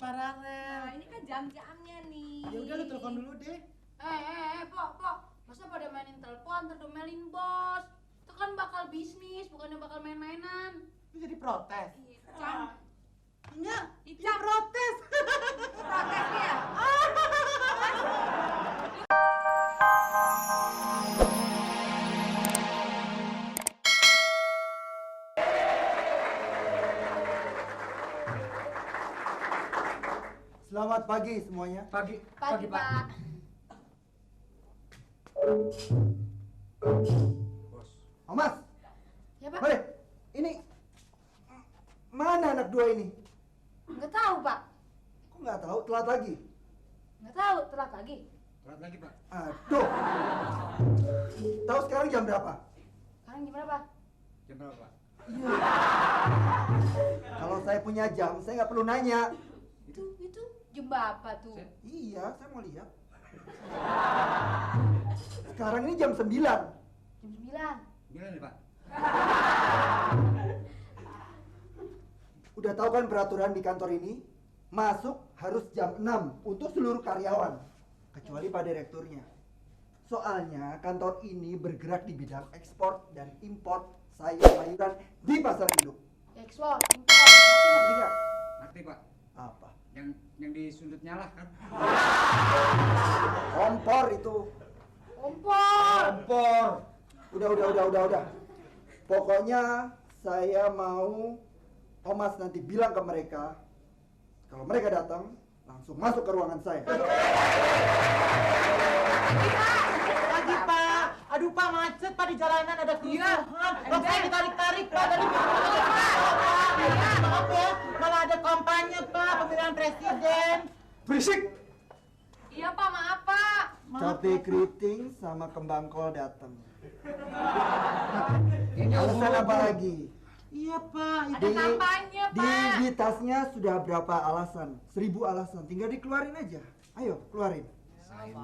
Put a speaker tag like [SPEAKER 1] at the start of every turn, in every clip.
[SPEAKER 1] paralel.
[SPEAKER 2] Nah, ini kan jam-jamnya nih.
[SPEAKER 1] Ya udah lu telepon dulu deh.
[SPEAKER 3] Pok. Masa pada mainin telepon terdomelin bos? Itu kan bakal bisnis, bukannya bakal main-mainan.
[SPEAKER 1] Lu jadi protes.
[SPEAKER 2] Jam.
[SPEAKER 1] Iya,
[SPEAKER 2] Icam.
[SPEAKER 1] protes.
[SPEAKER 2] Protes ya?
[SPEAKER 4] Selamat pagi semuanya.
[SPEAKER 3] Pagi, Pak.
[SPEAKER 4] Bos. Mas.
[SPEAKER 3] Ya, Pak.
[SPEAKER 4] Boleh. Ini mana anak dua ini?
[SPEAKER 3] Nggak tahu, Pak.
[SPEAKER 4] Kok nggak tahu? Telat lagi.
[SPEAKER 3] Nggak tahu, telat lagi.
[SPEAKER 5] Telat lagi, Pak.
[SPEAKER 4] Aduh. Tahu sekarang jam berapa?
[SPEAKER 3] Sekarang gimana, Pak?
[SPEAKER 5] Jam berapa, Pak?
[SPEAKER 4] Kalau saya punya jam, saya nggak perlu nanya.
[SPEAKER 3] Itu jam berapa tuh?
[SPEAKER 4] Iya, saya mau lihat. Sekarang ini jam 9.
[SPEAKER 3] Jam 9.
[SPEAKER 5] Gimana nih, Pak?
[SPEAKER 4] Udah tahu kan peraturan di kantor ini? Masuk harus jam 6 untuk seluruh karyawan. Kecuali Pak Direkturnya. Soalnya kantor ini bergerak di bidang ekspor dan impor sayur-sayuran di pasar induk.
[SPEAKER 3] Ekspor, impor. Ngerti
[SPEAKER 4] Ngerti nggak?
[SPEAKER 5] Ngerti, Pak.
[SPEAKER 4] Apa?
[SPEAKER 5] Yang disundut nyala kan?
[SPEAKER 4] Kompor itu.
[SPEAKER 3] Kompor.
[SPEAKER 5] Kompor.
[SPEAKER 4] Udah. Pokoknya saya mau Thomas nanti bilang ke mereka kalau mereka datang langsung masuk ke ruangan saya.
[SPEAKER 1] Pagi, Pak. Aduh, Pak, macet, Pak, di jalanan ada kerusuhan. Kok saya ditarik-tarik, Pak, tadi. Maaf ya, malah ada kampanye, Pak, pemilihan presiden.
[SPEAKER 5] Berisik.
[SPEAKER 2] Iya, Pak, maaf, Pak.
[SPEAKER 4] Cabe keriting sama kembang kol datang.
[SPEAKER 5] Ini
[SPEAKER 4] Alasan apa lagi?
[SPEAKER 1] Iya, Pak.
[SPEAKER 2] Ada kampanye, Pak.
[SPEAKER 4] Di tasnya sudah berapa alasan? 1000 alasan. Tinggal dikeluarin aja. Ayo, keluarin.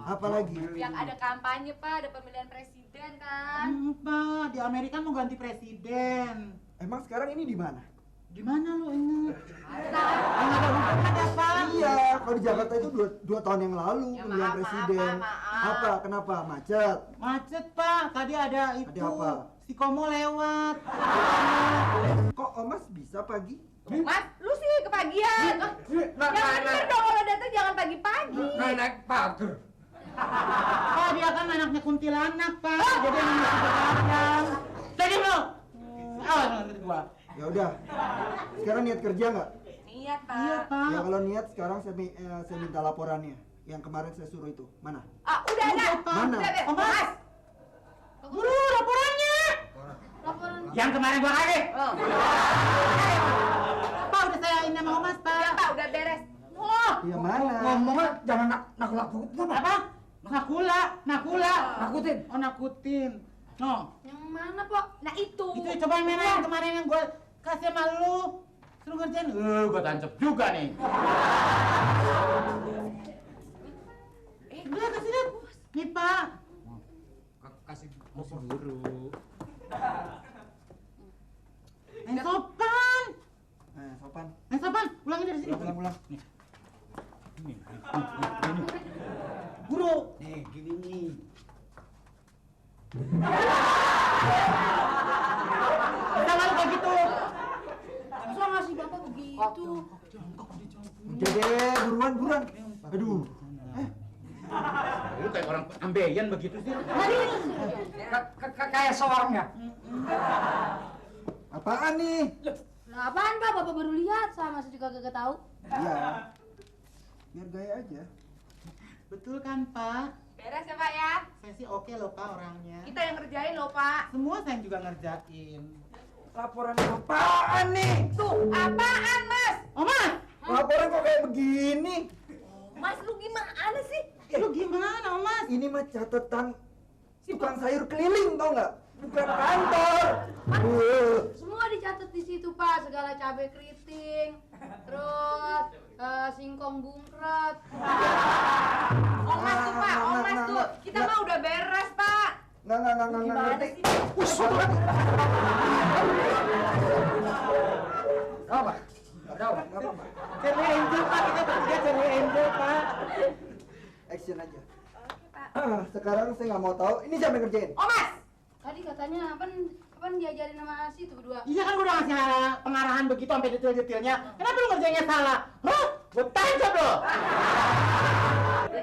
[SPEAKER 4] Apa lagi?
[SPEAKER 2] Yang ada kampanye, Pak, ada pemilihan presiden kan?
[SPEAKER 1] Pak, di Amerika mau ganti presiden.
[SPEAKER 4] Emang sekarang ini di mana?
[SPEAKER 1] Di mana lo ini?
[SPEAKER 2] Ada,
[SPEAKER 1] Pak.
[SPEAKER 4] Iya, kalau di Jakarta itu dua tahun yang lalu
[SPEAKER 2] Ya,
[SPEAKER 4] pemilihan
[SPEAKER 2] maaf,
[SPEAKER 4] presiden.
[SPEAKER 2] maaf.
[SPEAKER 4] Apa? Kenapa? Macet.
[SPEAKER 1] Macet, Pak. Tadi ada itu.
[SPEAKER 4] apa?
[SPEAKER 1] Si Komo lewat.
[SPEAKER 4] Kok Omas bisa pagi?
[SPEAKER 2] Mas, lu sih kepagian. Yang bener dong kalau datang jangan pagi-pagi.
[SPEAKER 5] Naik pagar.
[SPEAKER 1] Pak, dia kan anaknya kuntilanak, Pak. Jadi emang masih begadang. Jadi lo. Ngerti gua.
[SPEAKER 4] Ya udah. Sekarang niat kerja nggak?
[SPEAKER 2] Niat, Pak.
[SPEAKER 1] Iya, Pak.
[SPEAKER 4] Ya kalau niat sekarang saya minta laporannya. Yang kemarin saya suruh itu. Mana?
[SPEAKER 2] Udah ada.
[SPEAKER 1] Pak.
[SPEAKER 4] Mana?
[SPEAKER 2] Udah,
[SPEAKER 1] Oh, Mas. Guru, laporannya.
[SPEAKER 3] Laporan.
[SPEAKER 5] Yang kemarin gua kasih.
[SPEAKER 2] Oh.
[SPEAKER 1] Pak, udah saya ini sama Mas, Pak.
[SPEAKER 2] Ya, Pak, udah beres.
[SPEAKER 4] Ya mana?
[SPEAKER 5] Ngomongnya jangan nakut-nakut.
[SPEAKER 1] Apa? Nakula.
[SPEAKER 5] Nakutin.
[SPEAKER 1] Oh, nakutin. No.
[SPEAKER 3] Yang mana, Pok?
[SPEAKER 2] Nah, itu.
[SPEAKER 1] Itu coba yang mana yang kemarin yang gue kasih sama lu. Suruh ngerjain. Gue tancap juga nih. Udah kasih lihat. Nih, Pak.
[SPEAKER 5] Kasih guru.
[SPEAKER 1] Yang sopan.
[SPEAKER 4] Sopan.
[SPEAKER 1] Yang sopan. Ulangin dari sini.
[SPEAKER 4] Ulang.
[SPEAKER 5] Nih.
[SPEAKER 1] Guru.
[SPEAKER 5] Nih, gini nih.
[SPEAKER 1] Kita malu kayak gitu.
[SPEAKER 3] Masa ngasih bapak begitu?
[SPEAKER 4] Udah deh, buruan. Aduh.
[SPEAKER 5] Lu kayak orang ambeien begitu sih.
[SPEAKER 1] Kayak seorangnya.
[SPEAKER 4] Apaan nih?
[SPEAKER 3] Nah, apaan, Pak? Bapak baru lihat, sama saya juga kagak tahu.
[SPEAKER 4] Iya. Biar gaya aja.
[SPEAKER 1] Betul kan, Pak?
[SPEAKER 2] Beres ya, Pak ya?
[SPEAKER 1] Saya sih oke loh, Pak, orangnya.
[SPEAKER 2] Kita yang kerjain loh, Pak.
[SPEAKER 1] Semua saya juga ngerjain.
[SPEAKER 4] Laporan apaan nih?
[SPEAKER 2] Tuh, apaan, Mas?
[SPEAKER 1] Oh, Mas.
[SPEAKER 4] Laporan kok kayak begini?
[SPEAKER 2] Mas, lu gimana sih?
[SPEAKER 1] Lu gimana, Om Mas?
[SPEAKER 4] Ini mah catatan tukang sayur keliling, tau nggak? Bukan kantor.
[SPEAKER 3] Semua dicatat di situ, Pak. Segala cabai keriting, terus singkong bungkret.
[SPEAKER 2] Mas tuh, Pak. Mas tuh. Kita mah udah beres, Pak.
[SPEAKER 4] Nggak
[SPEAKER 2] Gimana
[SPEAKER 4] ngerti.
[SPEAKER 2] sih?
[SPEAKER 5] Apa? Ada apa?
[SPEAKER 4] Nggak apa-apa.
[SPEAKER 1] Saya Angel, Pak. Kita cari angel, Pak.
[SPEAKER 4] Action aja.
[SPEAKER 2] Oke, Pak.
[SPEAKER 4] Sekarang saya nggak mau tahu. Ini siapa yang ngerjain?
[SPEAKER 2] Oh, Mas.
[SPEAKER 3] Tadi katanya apaan diajarin sama si itu berdua.
[SPEAKER 1] Iya kan gue udah ngasih pengarahan begitu sampai detail-detailnya. Kenapa lu ngerjainnya salah? Hah? Gue tancap lo.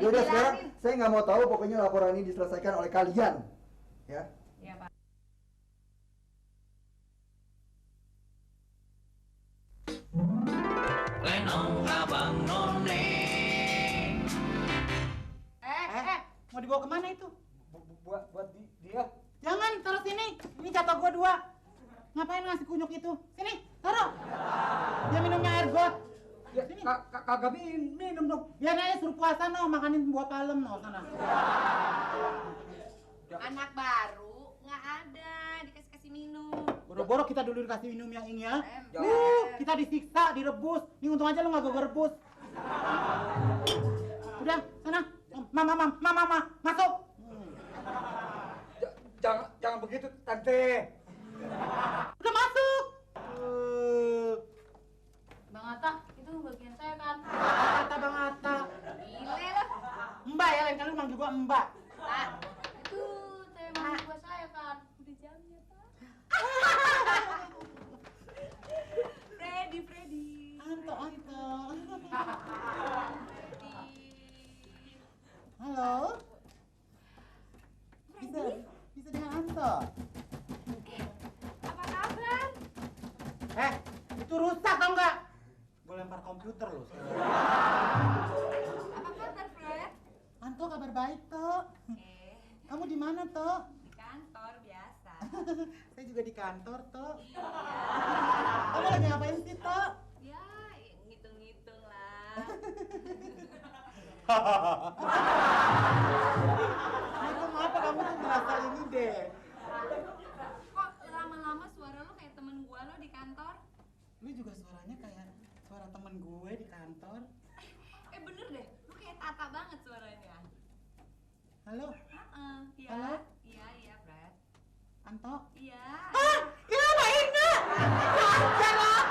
[SPEAKER 4] Yaudah sekarang saya nggak mau tahu. Pokoknya laporan ini diselesaikan oleh kalian. Ya.
[SPEAKER 2] Iya, Pak.
[SPEAKER 6] Lenong abang none.
[SPEAKER 1] Mau dibawa kemana itu?
[SPEAKER 4] Buat dia.
[SPEAKER 1] Jangan, taruh sini. Ini jatah gua 2. Ngapain ngasih kunyuk itu? Sini, taruh. Dia minumnya air got. Sini.
[SPEAKER 4] Kagak minum dong.
[SPEAKER 1] Biar aja suruh puasa no, makanin buat palem no sana.
[SPEAKER 2] Anak baru nggak ada dikasih minum.
[SPEAKER 1] Boro-boro kita dulu dikasih minum yang ini ya.
[SPEAKER 2] Ember.
[SPEAKER 1] Kita disiksa, direbus. Ini untung aja lu nggak gue rebus. Udah, sana. Mama, masuk.
[SPEAKER 4] Jangan begitu, Tante.
[SPEAKER 1] Udah masuk.
[SPEAKER 3] Bang Atta, itu bagian saya kan.
[SPEAKER 1] Kata Bang Atta.
[SPEAKER 2] Gile lah.
[SPEAKER 1] Mbak ya, lain kali lu manggil gua Mbak.
[SPEAKER 2] Pak.
[SPEAKER 3] Itu tema buat saya kan.
[SPEAKER 2] Udah jamnya, Pak. Freddy.
[SPEAKER 1] Anto. Halo. Bisa dengan Anto.
[SPEAKER 2] Apa kabar?
[SPEAKER 1] Itu rusak tau nggak? Gue lempar komputer loh.
[SPEAKER 2] Apa kabar, Fred?
[SPEAKER 1] Anto kabar baik toh. Kamu di mana toh?
[SPEAKER 2] Di kantor biasa.
[SPEAKER 1] Saya juga di kantor toh. Kamu lagi ngapain sih toh?
[SPEAKER 2] Ya, ngitung-ngitung lah.
[SPEAKER 1] Kenapa kamu tuh merasa ini deh?
[SPEAKER 2] Kok lama-lama suara lo kayak temen gua lo di kantor?
[SPEAKER 1] Lu juga suaranya kayak suara temen gue di kantor.
[SPEAKER 2] Bener deh, lu kayak Tata banget suaranya.
[SPEAKER 1] Halo,
[SPEAKER 2] Iya.
[SPEAKER 1] Halo?
[SPEAKER 2] Iya, Fred.
[SPEAKER 1] Anto?
[SPEAKER 2] Iya.
[SPEAKER 1] Ya lain nggak? Aja lah.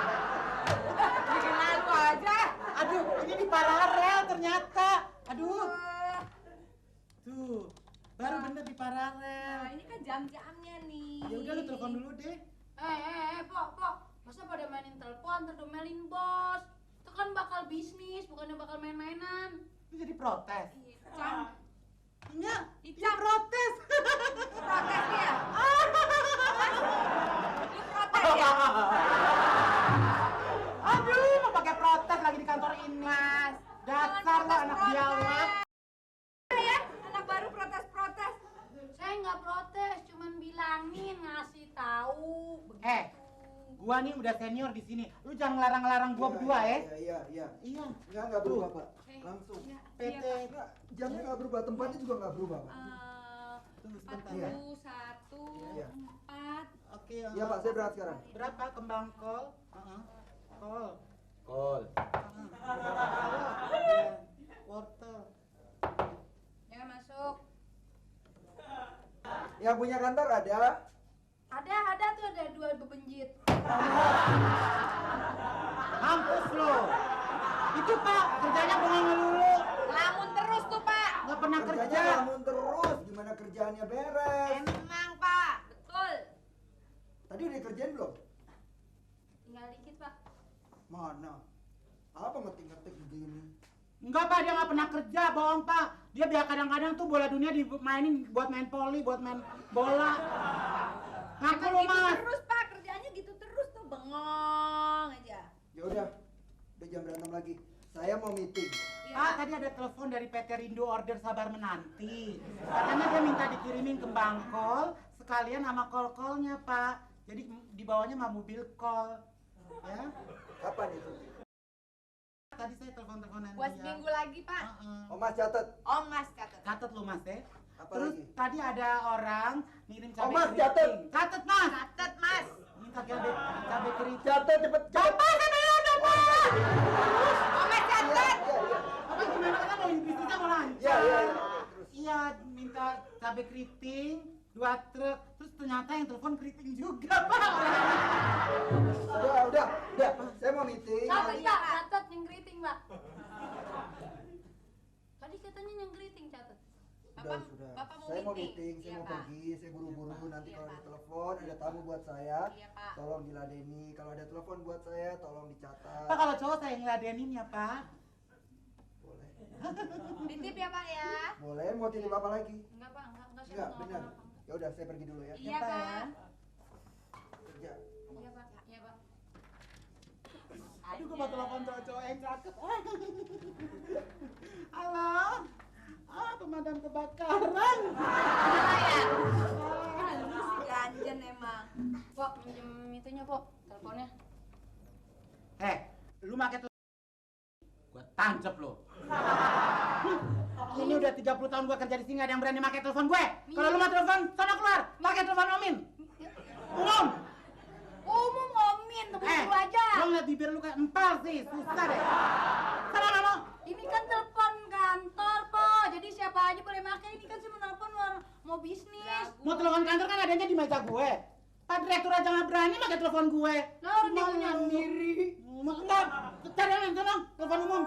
[SPEAKER 2] Kenal lu aja.
[SPEAKER 1] Aduh, ini di paralel ternyata. Aduh, tuh baru bener di paralel.
[SPEAKER 2] Nah, ini kan jam-jamnya nih.
[SPEAKER 1] Ya udah lu telepon dulu deh.
[SPEAKER 3] Pok. Masa pada mainin telepon terdomelin bos? Itu kan bakal bisnis, bukannya bakal main-mainan.
[SPEAKER 1] Lu jadi protes.
[SPEAKER 2] Cam,
[SPEAKER 1] Enggak,
[SPEAKER 2] Icam.
[SPEAKER 1] protes.
[SPEAKER 2] protes ya? Lu protes ya?
[SPEAKER 1] Aduh, mau pakai protes lagi di kantor ini.
[SPEAKER 2] Mas,
[SPEAKER 1] Dasar lo anak biawak.
[SPEAKER 2] ya, anak baru protes-protes.
[SPEAKER 3] Saya nggak protes, cuman bilangin ngasih tahu.
[SPEAKER 1] Gua nih udah senior di sini. Lu jangan ngelarang-larang gua berdua ya.
[SPEAKER 4] Iya.
[SPEAKER 1] Iya.
[SPEAKER 4] Nggak berubah, Pak. Langsung.
[SPEAKER 2] Ya,
[SPEAKER 1] PT.
[SPEAKER 2] iya,
[SPEAKER 4] Nggak, jamnya nggak berubah, tempatnya juga nggak berubah, Pak.
[SPEAKER 1] Tunggu sebentar.
[SPEAKER 2] 41,
[SPEAKER 4] Iya.
[SPEAKER 2] 4.
[SPEAKER 1] Oke.
[SPEAKER 4] Iya, Pak, saya berangkat sekarang.
[SPEAKER 1] Berapa kembang kol? Kol.
[SPEAKER 5] Kol.
[SPEAKER 1] Wortel.
[SPEAKER 2] Jangan masuk.
[SPEAKER 4] Yang punya kantor ada.
[SPEAKER 3] Ada tuh ada 2 bebenjit.
[SPEAKER 1] Mampus lo. Itu Pak, kerjanya bengong melulu.
[SPEAKER 2] Lamun terus tuh, Pak.
[SPEAKER 1] Nggak pernah kerja.
[SPEAKER 4] Kerjanya lamun terus. Gimana kerjaannya beres?
[SPEAKER 2] Emang, Pak. Betul.
[SPEAKER 4] Tadi udah kerjain belum?
[SPEAKER 3] Tinggal dikit, Pak.
[SPEAKER 4] Mana? Apa ngetik-ngetik begini?
[SPEAKER 1] Enggak Pak, dia nggak pernah kerja, bohong Pak. Dia biar kadang-kadang tuh bola dunia dimainin buat main voli, buat main bola. Ngaku
[SPEAKER 2] Emang
[SPEAKER 1] lu
[SPEAKER 2] gitu
[SPEAKER 1] Mas.
[SPEAKER 2] terus, Pak. Kerjaannya gitu terus tuh, bengong aja.
[SPEAKER 4] Ya udah jam berantem lagi. Saya mau meeting.
[SPEAKER 2] Iya,
[SPEAKER 1] Pak, tadi ada telepon dari PT Rindu order sabar menanti. Katanya dia minta dikirimin kembang kol sekalian sama kol-kolnya Pak. Jadi dibawanya sama mobil kol. Ya.
[SPEAKER 4] Kapan itu?
[SPEAKER 1] Tadi saya telepon-teleponan
[SPEAKER 2] Buat
[SPEAKER 1] dia.
[SPEAKER 2] seminggu lagi, Pak.
[SPEAKER 4] Oh, Mas catat.
[SPEAKER 2] Om Mas catat.
[SPEAKER 1] Catat lu Mas ya.
[SPEAKER 4] Apa
[SPEAKER 1] Terus
[SPEAKER 4] lagi?
[SPEAKER 1] tadi ada orang ngirim cabai
[SPEAKER 4] Mas,
[SPEAKER 1] keriting.
[SPEAKER 4] catat.
[SPEAKER 1] Catat Mas.
[SPEAKER 2] Catat, Mas.
[SPEAKER 1] Minta cabai keriting.
[SPEAKER 4] Catat cepet.
[SPEAKER 1] Bapak sampai ada Pak.
[SPEAKER 2] Om Mas catat.
[SPEAKER 1] Bapak gimana kan mau bisnisnya mau lancar?
[SPEAKER 4] Ya.
[SPEAKER 1] Iya, minta cabai keriting 2 truk. Terus ternyata yang telepon keriting juga Pak.
[SPEAKER 4] Udah. Saya mau meeting.
[SPEAKER 3] Catat, Catat yang keriting, Pak. katanya nyengkriting catat.
[SPEAKER 4] Sudah.
[SPEAKER 2] Bapak mau
[SPEAKER 4] Saya mau
[SPEAKER 2] meeting?
[SPEAKER 4] meeting, saya
[SPEAKER 2] Iya,
[SPEAKER 4] mau
[SPEAKER 2] Pak.
[SPEAKER 4] pergi, saya buru-buru. Nanti
[SPEAKER 2] Iya,
[SPEAKER 4] kalau
[SPEAKER 2] Pak.
[SPEAKER 4] ada telepon, ada tamu buat saya,
[SPEAKER 2] Iya, Pak.
[SPEAKER 4] tolong diladeni. Kalau ada telepon buat saya, tolong dicatat.
[SPEAKER 1] Pak kalau cowok saya ngeladenin ya Pak.
[SPEAKER 4] Boleh.
[SPEAKER 2] Titip ya Pak ya.
[SPEAKER 4] Boleh, mau titip apa lagi?
[SPEAKER 3] Enggak Pak, enggak saya
[SPEAKER 4] Enggak,
[SPEAKER 3] mau
[SPEAKER 4] benar.
[SPEAKER 3] apa-apa.
[SPEAKER 4] Ya udah, saya pergi dulu ya.
[SPEAKER 2] Iya
[SPEAKER 1] Pak,
[SPEAKER 2] Pak.
[SPEAKER 1] ya.
[SPEAKER 4] Kerja.
[SPEAKER 3] Iya Pak, iya Pak.
[SPEAKER 1] Aduh, gue mau telepon cowok-cowok yang cakep. Halo. Pemadam kebakaran.
[SPEAKER 2] Ya. Ini si ganjen emang.
[SPEAKER 3] Pok, minjem itunya, Pok. Teleponnya.
[SPEAKER 1] Lu pakai tuh gua tancep lu. Ini udah 30 tahun gua kerja di sini gak ada yang berani pakai telepon gue. Kalau lu mau telepon, sana keluar. Pakai telepon Omin. Umum.
[SPEAKER 3] Umum Omin, temen dulu aja.
[SPEAKER 1] Lu ngeliat bibir lu kayak empal sih, susah deh. Sana mana?
[SPEAKER 3] Ini kan telepon kantor, Po. Jadi siapa aja boleh pakai. Ini kan saya mau telepon mau bisnis.
[SPEAKER 1] Mau telepon kantor kan adanya di meja gue. Pak direktur aja nggak berani pakai telepon gue.
[SPEAKER 3] Lah, orang dia punya sendiri.
[SPEAKER 1] Enggak, cari yang lain, sana, telepon umum.